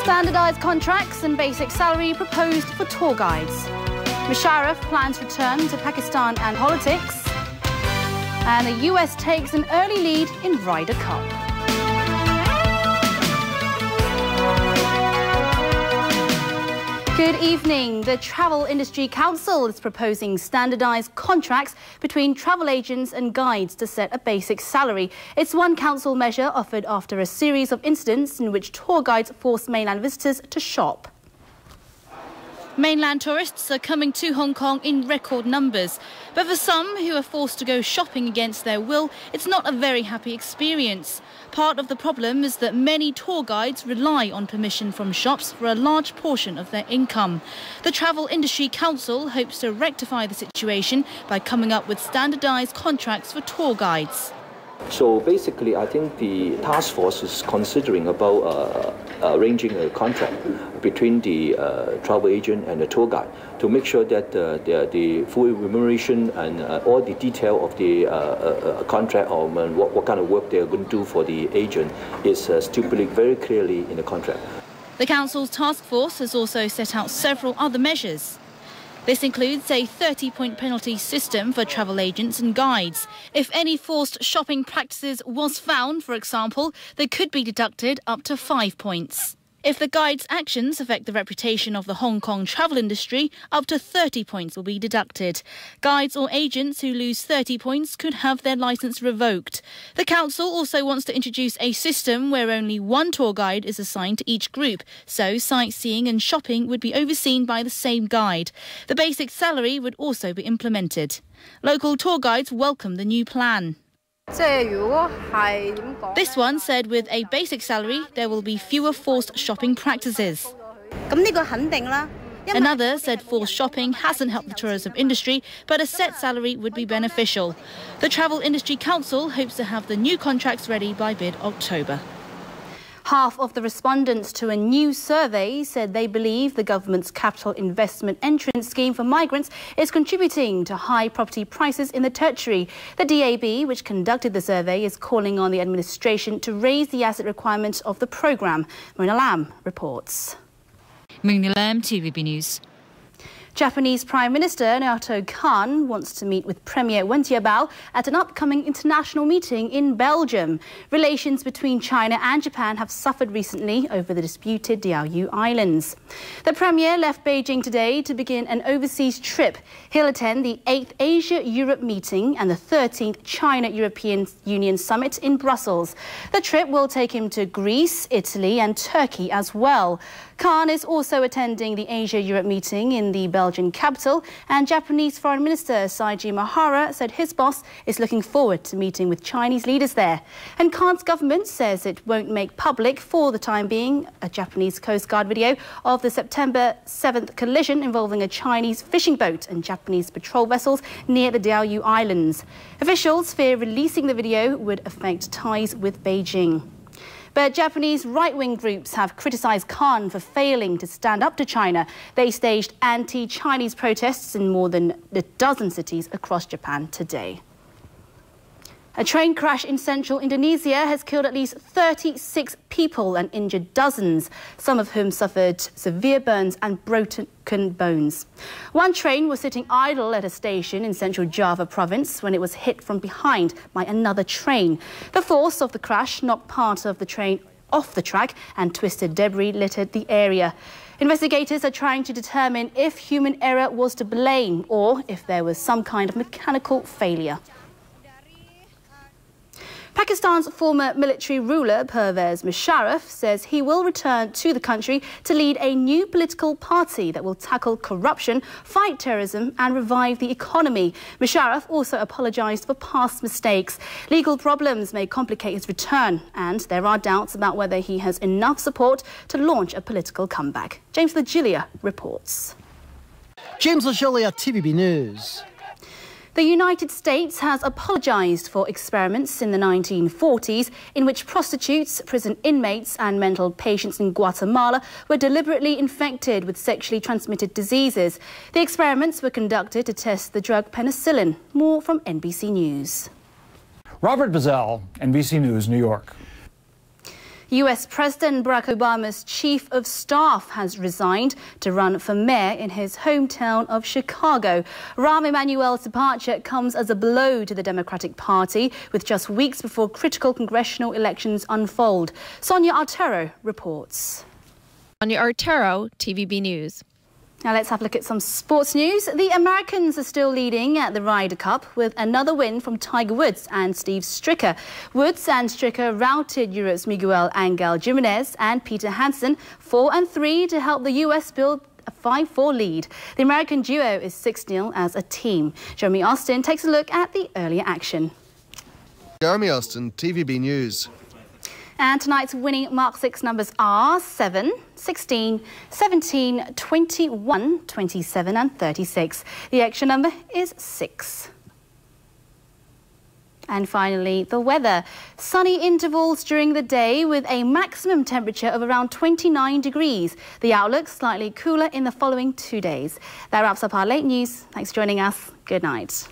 Standardised contracts and basic salary proposed for tour guides. Musharraf plans return to Pakistan and politics. And the US takes an early lead in Ryder Cup. Good evening. The Travel Industry Council is proposing standardised contracts between travel agents and guides to set a basic salary. It's one council measure offered after a series of incidents in which tour guides forced mainland visitors to shop. Mainland tourists are coming to Hong Kong in record numbers. But for some who are forced to go shopping against their will, it's not a very happy experience. Part of the problem is that many tour guides rely on permission from shops for a large portion of their income. The Travel Industry Council hopes to rectify the situation by coming up with standardised contracts for tour guides. So basically, I think the task force is considering about arranging a contract between the travel agent and the tour guide to make sure that the full remuneration and all the detail of the contract or what kind of work they are going to do for the agent is stipulated very clearly in the contract. The Council's task force has also set out several other measures. This includes a 30-point penalty system for travel agents and guides. If any forced shopping practices was found, for example, they could be deducted up to 5 points. If the guide's actions affect the reputation of the Hong Kong travel industry, up to 30 points will be deducted. Guides or agents who lose 30 points could have their licence revoked. The council also wants to introduce a system where only one tour guide is assigned to each group, so sightseeing and shopping would be overseen by the same guide. The basic salary would also be implemented. Local tour guides welcome the new plan. This one said with a basic salary, there will be fewer forced shopping practices. Another said forced shopping hasn't helped the tourism industry, but a set salary would be beneficial. The Travel Industry Council hopes to have the new contracts ready by mid-October. Half of the respondents to a new survey said they believe the government's capital investment entrance scheme for migrants is contributing to high property prices in the tertiary. The DAB, which conducted the survey, is calling on the administration to raise the asset requirements of the programme. Marina Lam reports. Marina Lam, TVB News. Japanese Prime Minister Naoto Kan wants to meet with Premier Wen Jiabao at an upcoming international meeting in Belgium. Relations between China and Japan have suffered recently over the disputed Diaoyu Islands. The Premier left Beijing today to begin an overseas trip. He'll attend the 8th Asia-Europe meeting and the 13th China-European Union summit in Brussels. The trip will take him to Greece, Italy and Turkey as well. Khan is also attending the Asia-Europe meeting in the Belgian capital, and Japanese Foreign Minister Saiji Mahara said his boss is looking forward to meeting with Chinese leaders there. And Khan's government says it won't make public for the time being a Japanese Coast Guard video of the September 7th collision involving a Chinese fishing boat and Japanese patrol vessels near the Diaoyu Islands. Officials fear releasing the video would affect ties with Beijing. But Japanese right-wing groups have criticised Khan for failing to stand up to China. They staged anti-Chinese protests in more than a dozen cities across Japan today. A train crash in central Indonesia has killed at least 36 people and injured dozens, some of whom suffered severe burns and broken bones. One train was sitting idle at a station in central Java province when it was hit from behind by another train. The force of the crash knocked part of the train off the track and twisted debris littered the area. Investigators are trying to determine if human error was to blame or if there was some kind of mechanical failure. Pakistan's former military ruler, Pervez Musharraf, says he will return to the country to lead a new political party that will tackle corruption, fight terrorism and revive the economy. Musharraf also apologised for past mistakes. Legal problems may complicate his return, and there are doubts about whether he has enough support to launch a political comeback. James Legilia reports. James Legilia, TVB News. The United States has apologized for experiments in the 1940s in which prostitutes, prison inmates and mental patients in Guatemala were deliberately infected with sexually transmitted diseases. The experiments were conducted to test the drug penicillin. More from NBC News. Robert Bazell, NBC News, New York. US President Barack Obama's chief of staff has resigned to run for mayor in his hometown of Chicago. Rahm Emanuel's departure comes as a blow to the Democratic Party, with just weeks before critical congressional elections unfold. Sonia Artero reports. Sonia Artero, TVB News. Now let's have a look at some sports news. The Americans are still leading at the Ryder Cup with another win from Tiger Woods and Steve Stricker. Woods and Stricker routed Europe's Miguel Angel Jimenez and Peter Hansen 4-3 to help the US build a 5-4 lead. The American duo is 6-0 as a team. Jeremy Austin takes a look at the earlier action. Jeremy Austin, TVB News. And tonight's winning Mark 6 numbers are 7, 16, 17, 21, 27 and 36. The extra number is 6. And finally, the weather. Sunny intervals during the day with a maximum temperature of around 29 degrees. The outlook slightly cooler in the following 2 days. That wraps up our late news. Thanks for joining us. Good night.